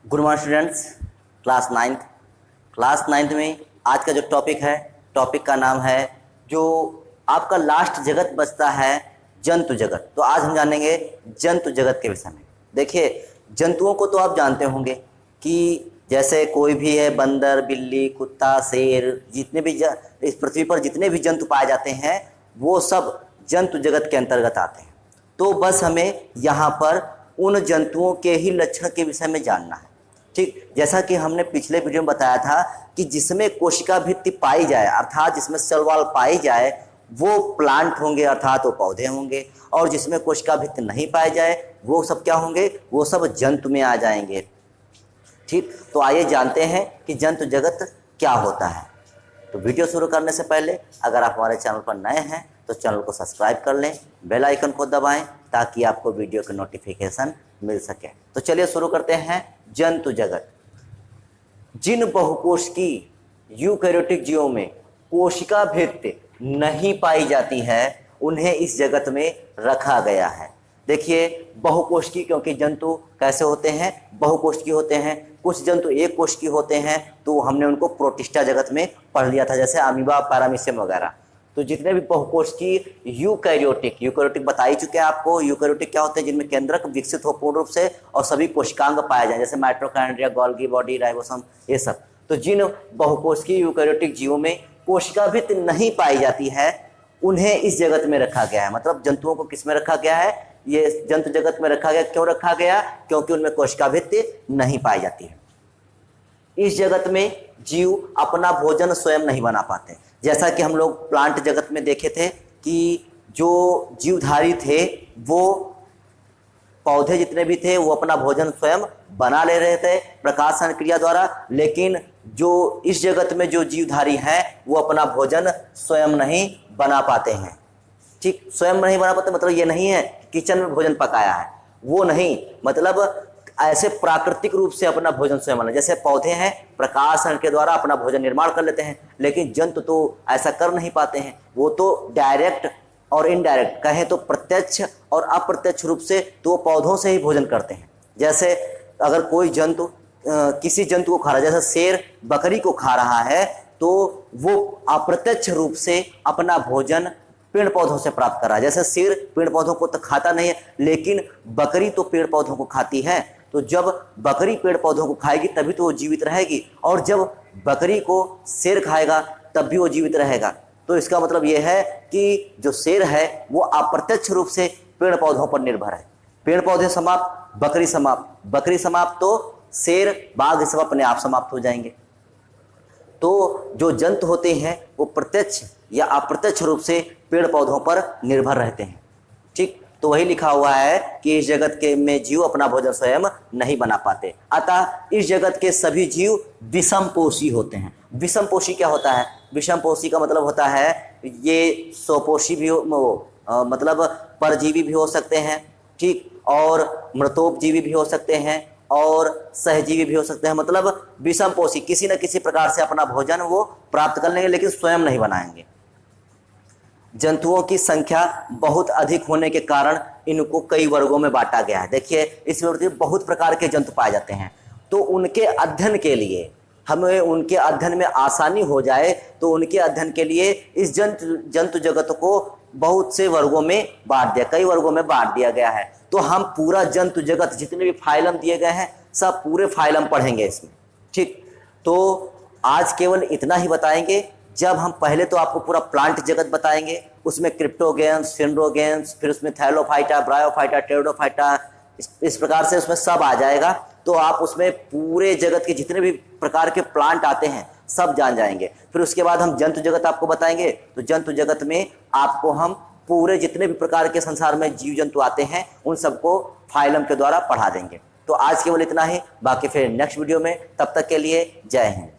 Good morning students. Class ninth में आज का जो टॉपिक का नाम है जो आपका लास्ट जगत बचता है जंतु जगत। तो आज हम जानेंगे जंतु जगत के विषय में। देखिए, जंतुओं को तो आप जानते होंगे कि जैसे कोई भी है, बंदर, बिल्ली, कुत्ता, शेर, जितने भी इस पृथ्वी पर जितने भी जंतु पाए जाते हैं वो सब जंतु जगत के अंतर्गत आते हैं। तो बस हमें यहाँ पर उन जंतुओं के ही लक्षण के विषय में जानना है। ठीक, जैसा कि हमने पिछले वीडियो में बताया था कि जिसमें कोशिका भित्ति पाई जाए अर्थात जिसमें सेल वॉल पाई जाए वो प्लांट होंगे अर्थात वो पौधे होंगे, और जिसमें कोशिका भित्ति नहीं पाई जाए वो सब क्या होंगे, वो सब जंतु में आ जाएंगे। ठीक, तो आइए जानते हैं कि जंतु जगत क्या होता है। तो वीडियो शुरू करने से पहले अगर आप हमारे चैनल पर नए हैं तो चैनल को सब्सक्राइब कर लें, बेल आइकन को दबाएं ताकि आपको वीडियो के नोटिफिकेशन मिल सके। तो चलिए शुरू करते हैं। जंतु जगत। जिन बहुकोशिकी यूकैरियोटिक जीवों में कोशिका भित्ति नहीं पाई जाती है उन्हें इस जगत में रखा गया है। देखिए, बहुकोशिकी क्योंकि जंतु कैसे होते हैं, बहुकोशिकी होते हैं। कुछ जंतु एक कोशिकी होते हैं तो हमने उनको प्रोटिस्टा जगत में पढ़ लिया था, जैसे अमीबा, पैरामीशियम वगैरह। तो जितने भी बहुकोशिकी यूकैरियोटिक बता ही चुके हैं आपको। यूकैरियोटिक क्या होते हैं, जिनमें केंद्रक विकसित हो पूर्ण रूप से और सभी कोशिकांग पाए जाए, जैसे माइटोकॉन्ड्रिया, गोल्गी बॉडी, राइबोसोम, ये सब। तो जिन बहुकोशिकी यूकैरियोटिक जीवों में कोशिका भित्ति नहीं पाई जाती है उन्हें इस जगत में रखा गया है। मतलब जंतुओं को किस में रखा गया है, ये जंतु जगत में रखा गया। क्यों रखा गया, क्योंकि उनमें कोशिका भित्ति नहीं पाई जाती है। इस जगत में जीव अपना भोजन स्वयं नहीं बना पाते। जैसा कि हम लोग प्लांट जगत में देखे थे कि जो जीवधारी थे वो पौधे जितने भी थे वो अपना भोजन स्वयं बना ले रहे थे प्रकाशन क्रिया द्वारा, लेकिन जो इस जगत में जो जीवधारी हैं वो अपना भोजन स्वयं नहीं बना पाते हैं। ठीक, स्वयं नहीं बना पाते मतलब ये नहीं है किचन में भोजन पकाया है, वो नहीं, मतलब ऐसे प्राकृतिक रूप से अपना भोजन स्वयं बना। जैसे पौधे हैं प्रकाशन के द्वारा अपना भोजन निर्माण कर लेते हैं, लेकिन जंतु तो ऐसा कर नहीं पाते हैं। वो तो डायरेक्ट और इनडायरेक्ट, कहें तो प्रत्यक्ष और अप्रत्यक्ष रूप से तो पौधों से ही भोजन करते हैं। जैसे अगर कोई जंतु किसी जंतु को खा रहा है, जैसे शेर बकरी को खा रहा है, तो वो अप्रत्यक्ष रूप से अपना भोजन पेड़ पौधों से प्राप्त कर रहा है। जैसे शेर पेड़ पौधों को तो खाता नहीं है, लेकिन बकरी तो पेड़ पौधों को खाती है। तो जब बकरी पेड़ पौधों को खाएगी तभी तो वो जीवित रहेगी, और जब बकरी को शेर खाएगा तब भी वो जीवित रहेगा। तो इसका मतलब ये है कि जो शेर है वो अप्रत्यक्ष रूप से पेड़ पौधों पर निर्भर है। पेड़ पौधे समाप्त, बकरी समाप्त, बकरी समाप्त तो शेर, बाघ सब अपने आप समाप्त हो जाएंगे। तो जो जंतु होते हैं वो प्रत्यक्ष या अप्रत्यक्ष रूप से पेड़ पौधों पर निर्भर रहते हैं। ठीक, तो वही लिखा हुआ है कि इस जगत के में जीव अपना भोजन स्वयं नहीं बना पाते। अतः इस जगत के सभी जीव विषमपोषी होते हैं। विषमपोषी क्या होता है, विषमपोषी का मतलब होता है ये स्वपोषी भी मतलब परजीवी भी हो सकते हैं, ठीक, और मृतोपजीवी भी हो सकते हैं और सहजीवी भी हो सकते हैं। मतलब विषमपोषी किसी न किसी प्रकार से अपना भोजन वो प्राप्त कर लेंगे लेकिन स्वयं नहीं बनाएंगे। जंतुओं की संख्या बहुत अधिक होने के कारण इनको कई वर्गों में बांटा गया है। देखिए, इसमें बहुत प्रकार के जंतु पाए जाते हैं, तो उनके अध्ययन के लिए, हमें उनके अध्ययन में आसानी हो जाए तो उनके अध्ययन के लिए इस जंतु जगत को बहुत से वर्गों में बांट दिया, कई वर्गों में बांट दिया गया है। तो हम पूरा जंतु जगत जितने भी फाइलम दिए गए हैं सब पूरे फाइलम पढ़ेंगे इसमें। ठीक, तो आज केवल इतना ही बताएंगे। जब हम पहले तो आपको पूरा प्लांट जगत बताएंगे, उसमें क्रिप्टोगेंस, फिनरोगेंस, फिर उसमें थैलोफाइटा, ब्रायोफाइटा, टेरोडोफाइटा, इस प्रकार से उसमें सब आ जाएगा। तो आप उसमें पूरे जगत के जितने भी प्रकार के प्लांट आते हैं सब जान जाएंगे। फिर उसके बाद हम जंतु जगत आपको बताएंगे, तो जंतु जगत में आपको हम पूरे जितने भी प्रकार के संसार में जीव जंतु आते हैं उन सबको फाइलम के द्वारा पढ़ा देंगे। तो आज केवल इतना ही, बाकी फिर नेक्स्ट वीडियो में। तब तक के लिए जय हिंद।